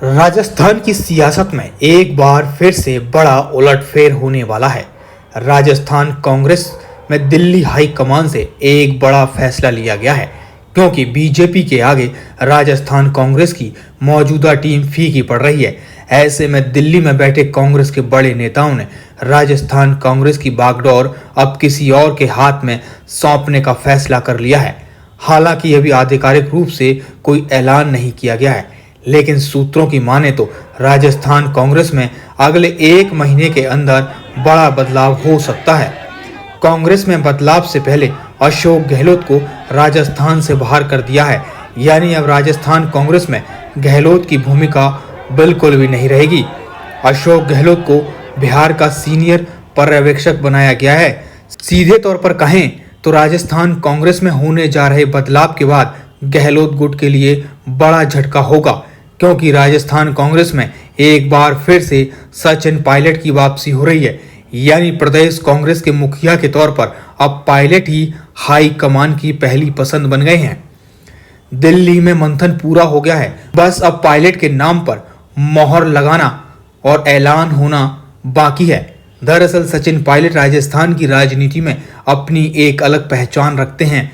राजस्थान की सियासत में एक बार फिर से बड़ा उलटफेर होने वाला है। राजस्थान कांग्रेस में दिल्ली हाई कमान से एक बड़ा फैसला लिया गया है, क्योंकि बीजेपी के आगे राजस्थान कांग्रेस की मौजूदा टीम फीकी पड़ रही है। ऐसे में दिल्ली में बैठे कांग्रेस के बड़े नेताओं ने राजस्थान कांग्रेस की बागडोर अब किसी और के हाथ में सौंपने का फैसला कर लिया है। हालांकि अभी आधिकारिक रूप से कोई ऐलान नहीं किया गया है, लेकिन सूत्रों की माने तो राजस्थान कांग्रेस में अगले 1 महीने के अंदर बड़ा बदलाव हो सकता है। कांग्रेस में बदलाव से पहले अशोक गहलोत को राजस्थान से बाहर कर दिया है, यानी अब राजस्थान कांग्रेस में गहलोत की भूमिका बिल्कुल भी नहीं रहेगी। अशोक गहलोत को बिहार का सीनियर पर्यवेक्षक बनाया गया है। सीधे तौर पर कहें तो राजस्थान कांग्रेस में होने जा रहे बदलाव के बाद गहलोत गुट के लिए बड़ा झटका होगा, क्योंकि राजस्थान कांग्रेस में एक बार फिर से सचिन पायलट की वापसी हो रही है। यानी प्रदेश कांग्रेस के मुखिया के तौर पर अब पायलट ही हाई कमान की पहली पसंद बन गए हैं। दिल्ली में मंथन पूरा हो गया है, बस अब पायलट के नाम पर मोहर लगाना और ऐलान होना बाकी है। दरअसल सचिन पायलट राजस्थान की राजनीति में अपनी एक अलग पहचान रखते हैं।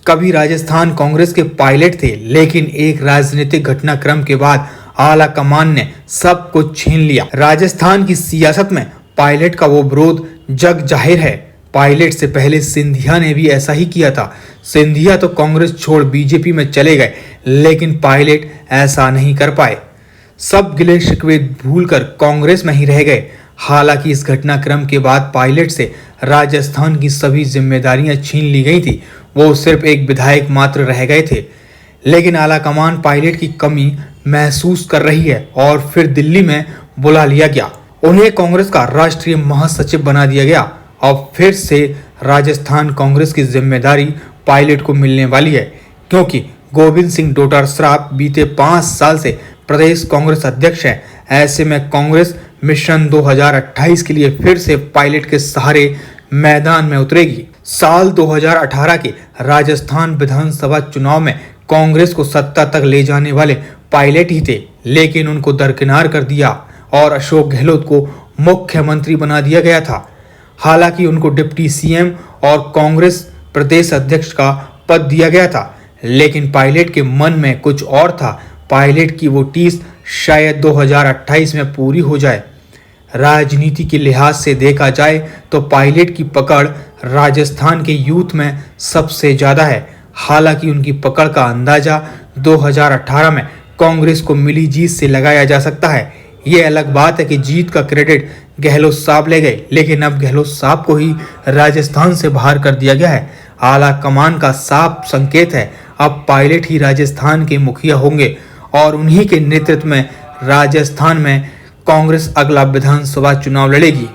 कभी राजस्थान कांग्रेस के पायलट थे, लेकिन एक राजनीतिक घटनाक्रम के बाद आला कमान ने सब कुछ छीन लिया। राजस्थान की सियासत में पायलट का वो विरोध जग जाहिर है। पायलट से पहले सिंधिया ने भी ऐसा ही किया था। सिंधिया तो कांग्रेस छोड़ बीजेपी में चले गए, लेकिन पायलट ऐसा नहीं कर पाए। सब गिले शिकवे भूलकर कांग्रेस में ही रह गए। हालांकि इस घटनाक्रम के बाद पायलट से राजस्थान की सभी जिम्मेदारियां छीन ली गई थी। वो सिर्फ एक विधायक मात्र रह गए थे, लेकिन आलाकमान पायलट की कमी महसूस कर रही है और फिर दिल्ली में बुला लिया गया। उन्हें कांग्रेस का राष्ट्रीय महासचिव बना दिया गया। अब फिर से राजस्थान कांग्रेस की जिम्मेदारी पायलट को मिलने वाली है, क्योंकि गोविंद सिंह डोटासरा बीते 5 साल से प्रदेश कांग्रेस अध्यक्ष हैं। ऐसे में कांग्रेस मिशन 2028 के लिए फिर से पायलट के सहारे मैदान में उतरेगी। साल 2018 के राजस्थान विधानसभा चुनाव में कांग्रेस को सत्ता तक ले जाने वाले पायलट ही थे, लेकिन उनको दरकिनार कर दिया और अशोक गहलोत को मुख्यमंत्री बना दिया गया था। हालांकि उनको डिप्टी सीएम और कांग्रेस प्रदेश अध्यक्ष का पद दिया गया था, लेकिन पायलट के मन में कुछ और था। पायलट की वो टीस शायद 2028 में पूरी हो जाए। राजनीति के लिहाज से देखा जाए तो पायलट की पकड़ राजस्थान के यूथ में सबसे ज्यादा है। हालांकि उनकी पकड़ का अंदाजा 2018 में कांग्रेस को मिली जीत से लगाया जा सकता है। ये अलग बात है कि जीत का क्रेडिट गहलोत साहब ले गए, लेकिन अब गहलोत साहब को ही राजस्थान से बाहर कर दिया गया है। आला कमान का साफ संकेत है, अब पायलट ही राजस्थान के मुखिया होंगे और उन्हीं के नेतृत्व में राजस्थान में कांग्रेस अगला विधानसभा चुनाव लड़ेगी।